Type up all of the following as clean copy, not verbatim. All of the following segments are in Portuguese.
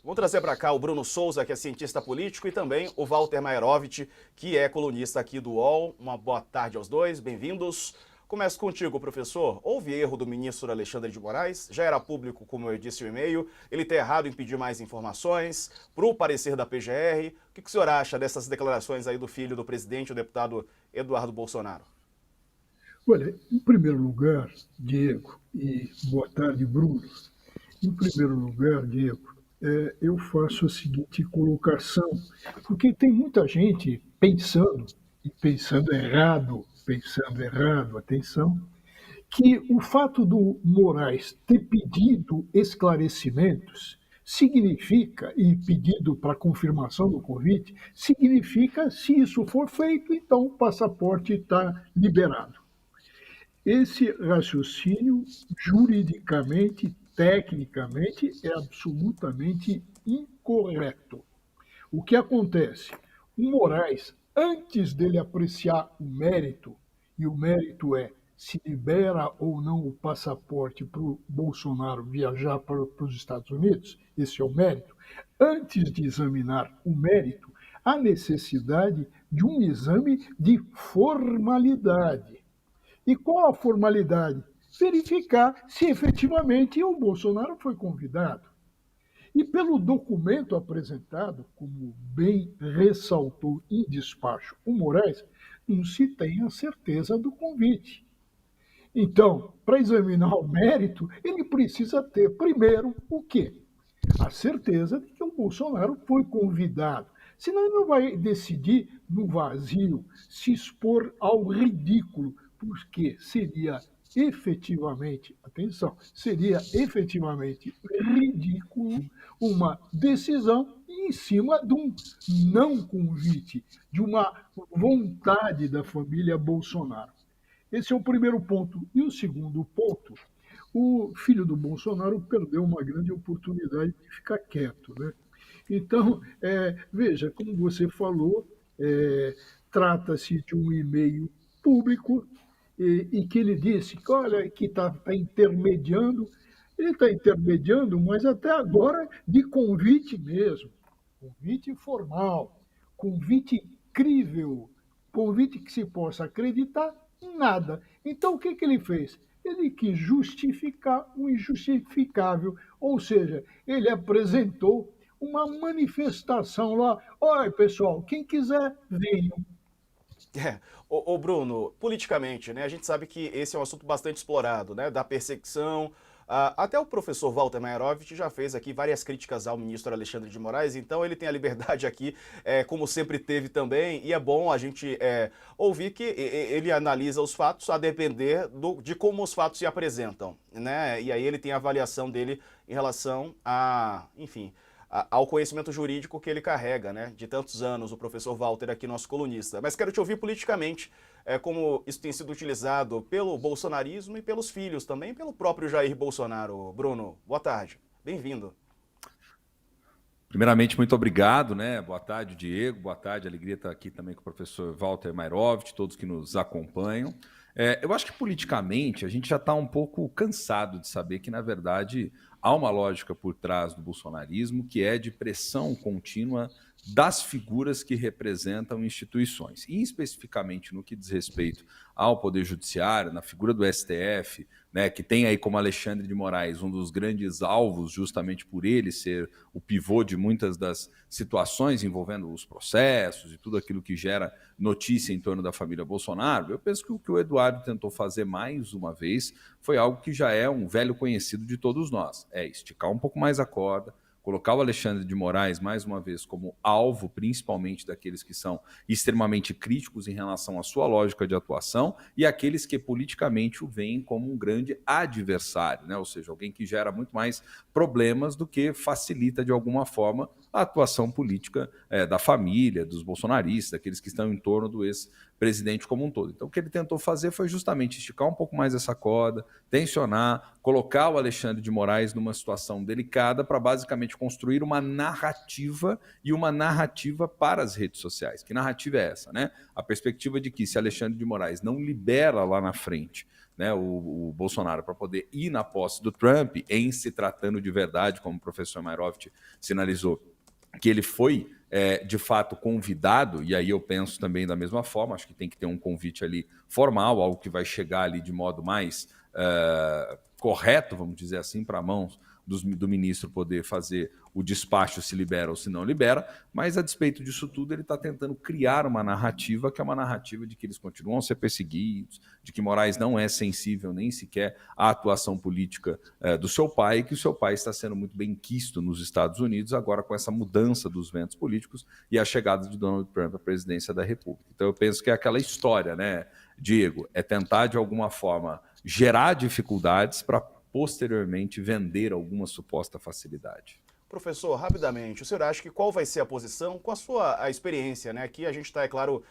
Vamos trazer para cá o Bruno Souza, que é cientista político, e também o Walter Maerovitch, que é colunista aqui do UOL. Uma boa tarde aos dois, bem-vindos. Começo contigo, professor. Houve erro do ministro Alexandre de Moraes? Já era público, como eu disse no e-mail. Ele está errado em pedir mais informações para o parecer da PGR. O que o senhor acha dessas declarações aí do filho do presidente, o deputado Eduardo Bolsonaro? Olha, em primeiro lugar, Diego, e boa tarde, Bruno. Em primeiro lugar, Diego, eu faço a seguinte colocação, porque tem muita gente pensando, e pensando errado, atenção, que o fato do Moraes ter pedido esclarecimentos significa, e pedido para confirmação do convite, significa, se isso for feito, então o passaporte está liberado. Esse raciocínio, juridicamente, tecnicamente, é absolutamente incorreto. O que acontece? O Moraes, antes dele apreciar o mérito, e o mérito é se libera ou não o passaporte para o Bolsonaro viajar para os Estados Unidos, esse é o mérito. Antes de examinar o mérito, há necessidade de um exame de formalidade. E qual a formalidade? Verificar se efetivamente o Bolsonaro foi convidado. E pelo documento apresentado, como bem ressaltou em despacho o Moraes, não se tem a certeza do convite. Então, para examinar o mérito, ele precisa ter, primeiro, o quê? A certeza de que o Bolsonaro foi convidado. Senão ele não vai decidir no vazio, se expor ao ridículo, porque seria efetivamente, atenção, seria efetivamente ridículo uma decisão em cima de um não convite, de uma vontade da família Bolsonaro. Esse é o primeiro ponto. E o segundo ponto, o filho do Bolsonaro perdeu uma grande oportunidade de ficar quieto. Né? Então, veja, como você falou, trata-se de um e-mail público e que ele disse que, olha, que está intermediando. Ele está intermediando, mas até agora de convite mesmo, convite formal, convite crível, convite que se possa acreditar, nada. Então, o que, que ele fez? Ele quis justificar o injustificável, ou seja, ele apresentou uma manifestação lá. Olha, pessoal, quem quiser, venham. Ô Bruno, politicamente, né, a gente sabe que esse é um assunto bastante explorado, né, da perseguição. Até o professor Walter Maerovitch já fez aqui várias críticas ao ministro Alexandre de Moraes, então ele tem a liberdade aqui, como sempre teve também, e é bom a gente ouvir que ele analisa os fatos a depender de como os fatos se apresentam, né? E aí ele tem a avaliação dele em relação a, enfim, ao conhecimento jurídico que ele carrega, né, de tantos anos, o professor Walter aqui, nosso colunista. Mas quero te ouvir politicamente, como isso tem sido utilizado pelo bolsonarismo e pelos filhos também, pelo próprio Jair Bolsonaro. Bruno, boa tarde, bem-vindo. Primeiramente, muito obrigado, né? Boa tarde, Diego. Boa tarde, alegria estar aqui também com o professor Walter Maerovitch, todos que nos acompanham. Eu acho que politicamente a gente já está um pouco cansado de saber que, na verdade, há uma lógica por trás do bolsonarismo que é de pressão contínua das figuras que representam instituições, e especificamente no que diz respeito ao Poder Judiciário, na figura do STF, né, que tem aí como Alexandre de Moraes um dos grandes alvos, justamente por ele ser o pivô de muitas das situações envolvendo os processos e tudo aquilo que gera notícia em torno da família Bolsonaro. Eu penso que o que o Eduardo tentou fazer mais uma vez foi algo que já é um velho conhecido de todos nós, é esticar um pouco mais a corda, colocar o Alexandre de Moraes, mais uma vez, como alvo, principalmente daqueles que são extremamente críticos em relação à sua lógica de atuação e aqueles que politicamente o veem como um grande adversário, né? Ou seja, alguém que gera muito mais problemas do que facilita, de alguma forma, a atuação política da família, dos bolsonaristas, daqueles que estão em torno do ex-presidente como um todo. Então, o que ele tentou fazer foi justamente esticar um pouco mais essa corda, tensionar, colocar o Alexandre de Moraes numa situação delicada para basicamente construir uma narrativa e uma narrativa para as redes sociais. Que narrativa é essa, né? A perspectiva de que se Alexandre de Moraes não libera lá na frente, né, o Bolsonaro para poder ir na posse do Trump, em se tratando de verdade, como o professor Mairovich sinalizou, que ele foi, de fato, convidado, e aí eu penso também da mesma forma, acho que tem que ter um convite ali formal, algo que vai chegar ali de modo mais correto, vamos dizer assim, para mãos do ministro poder fazer o despacho se libera ou se não libera, mas a despeito disso tudo ele está tentando criar uma narrativa que é uma narrativa de que eles continuam a ser perseguidos, de que Moraes não é sensível nem sequer à atuação política do seu pai, e que o seu pai está sendo muito bem quisto nos Estados Unidos agora com essa mudança dos ventos políticos e a chegada de Donald Trump à presidência da República. Então eu penso que é aquela história, né, Diego, é tentar de alguma forma gerar dificuldades para posteriormente vender alguma suposta facilidade. Professor, rapidamente, o senhor acha que qual vai ser a posição com a sua experiência, né? Aqui a gente está, é claro,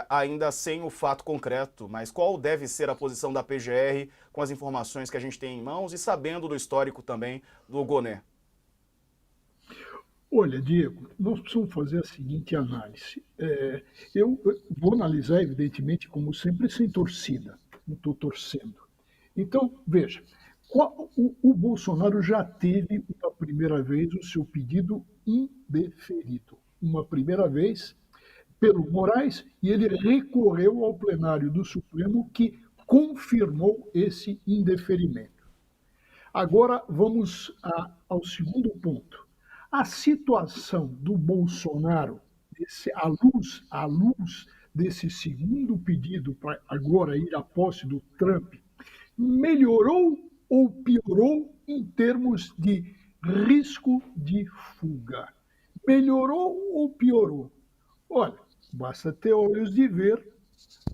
ainda sem o fato concreto, mas qual deve ser a posição da PGR com as informações que a gente tem em mãos e sabendo do histórico também do Gonê? Olha, Diego, nós precisamos fazer a seguinte análise. Eu vou analisar, evidentemente, como sempre, sem torcida. Não estou torcendo. Então, veja, o Bolsonaro já teve uma primeira vez o seu pedido indeferido. Uma primeira vez pelo Moraes, e ele recorreu ao plenário do Supremo que confirmou esse indeferimento. Agora vamos ao segundo ponto. A situação do Bolsonaro, à luz desse segundo pedido para agora ir à posse do Trump, melhorou ou piorou em termos de risco de fuga? Melhorou ou piorou? Olha, basta ter olhos de ver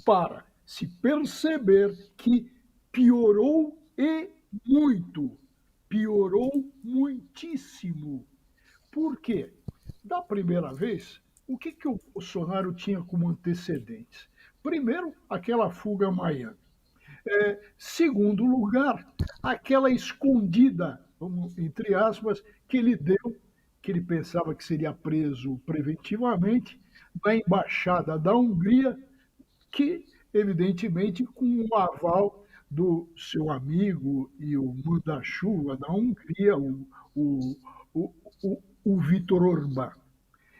para se perceber que piorou e muito. Piorou muitíssimo. Por quê? Da primeira vez, o que o Bolsonaro tinha como antecedentes? Primeiro, aquela fuga a Miami. Segundo lugar, aquela escondida, entre aspas, que ele deu, que ele pensava que seria preso preventivamente, na embaixada da Hungria, que, evidentemente, com o aval do seu amigo e o manda-chuva da Hungria, o Viktor Orbán.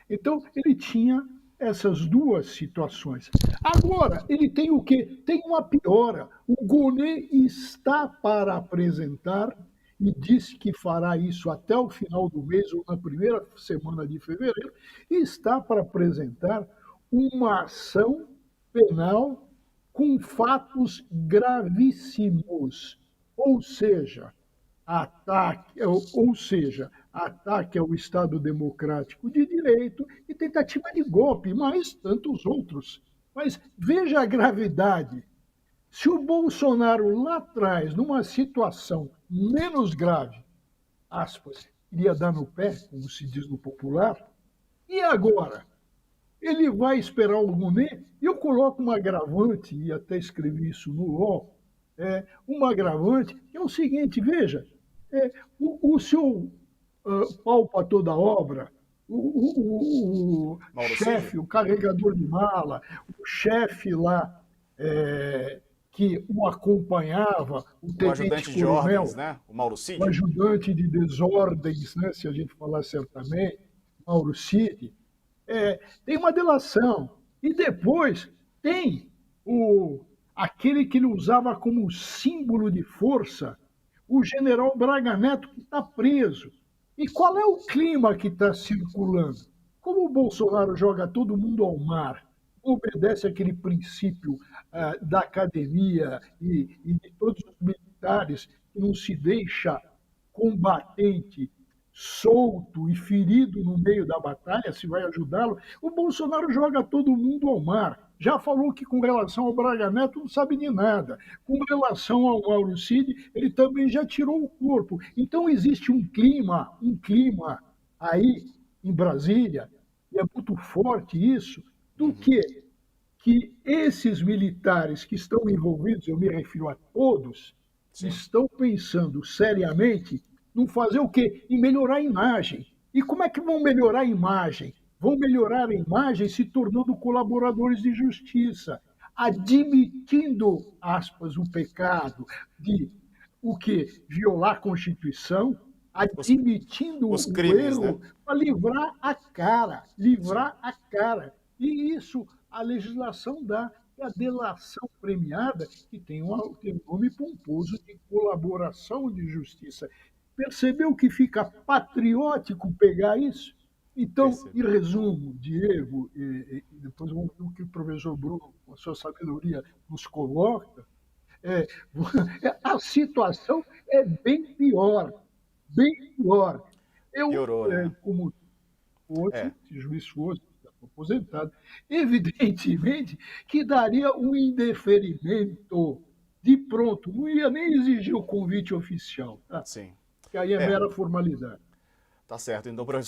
Então, ele tinha essas duas situações. Agora, ele tem o quê? Tem uma piora. O Gonê está para apresentar, e disse que fará isso até o final do mês, ou na primeira semana de fevereiro, e está para apresentar uma ação penal com fatos gravíssimos. Ou seja, ataque ao Estado Democrático de Direito e tentativa de golpe, mas tantos outros. Mas veja a gravidade. Se o Bolsonaro lá atrás, numa situação menos grave, aspas, iria dar no pé, como se diz no popular, e agora? Ele vai esperar o Gonê? Eu coloco uma agravante, e até escrevi isso no UOL, uma agravante, que é o seguinte, veja, o seu pau para toda obra, o chefe, o carregador de mala, o chefe lá que o acompanhava, o ajudante de ordens, né? O Mauro Cid. O ajudante de desordens, né? Se a gente falar certamente, Mauro Cid, tem uma delação. E depois tem aquele que ele usava como símbolo de força, o general Braga Neto, que está preso. E qual é o clima que está circulando? Como o Bolsonaro joga todo mundo ao mar, obedece aquele princípio da academia e de todos os militares, que não se deixa combatente solto e ferido no meio da batalha, se vai ajudá-lo, o Bolsonaro joga todo mundo ao mar. Já falou que com relação ao Braga Neto não sabe de nada. Com relação ao Mauro Cid, ele também já tirou o corpo. Então existe um clima aí em Brasília, e é muito forte isso, do que esses militares que estão envolvidos, eu me refiro a todos, estão pensando seriamente em fazer o quê? Em melhorar a imagem. E como é que vão melhorar a imagem? Vão melhorar a imagem se tornando colaboradores de justiça. admitindo, aspas, o pecado de o que? Violar a Constituição, Os, admitindo os o crimes, né? erro para livrar a cara, Sim, livrar a cara. E isso a legislação dá. E a delação premiada, que tem um nome pomposo de colaboração de justiça. Percebeu que fica patriótico pegar isso? Então, em percebo. resumo, Diego, e depois vamos ver o que o professor Bruno, com a sua sabedoria, nos coloca, é, a situação é bem pior, bem pior. Eu, Piorou, né? como fosse, É, se juiz fosse, aposentado, evidentemente que daria um indeferimento de pronto, não ia nem exigir o convite oficial, tá? sim. Que aí é É, mera formalidade. tá certo. Então, professor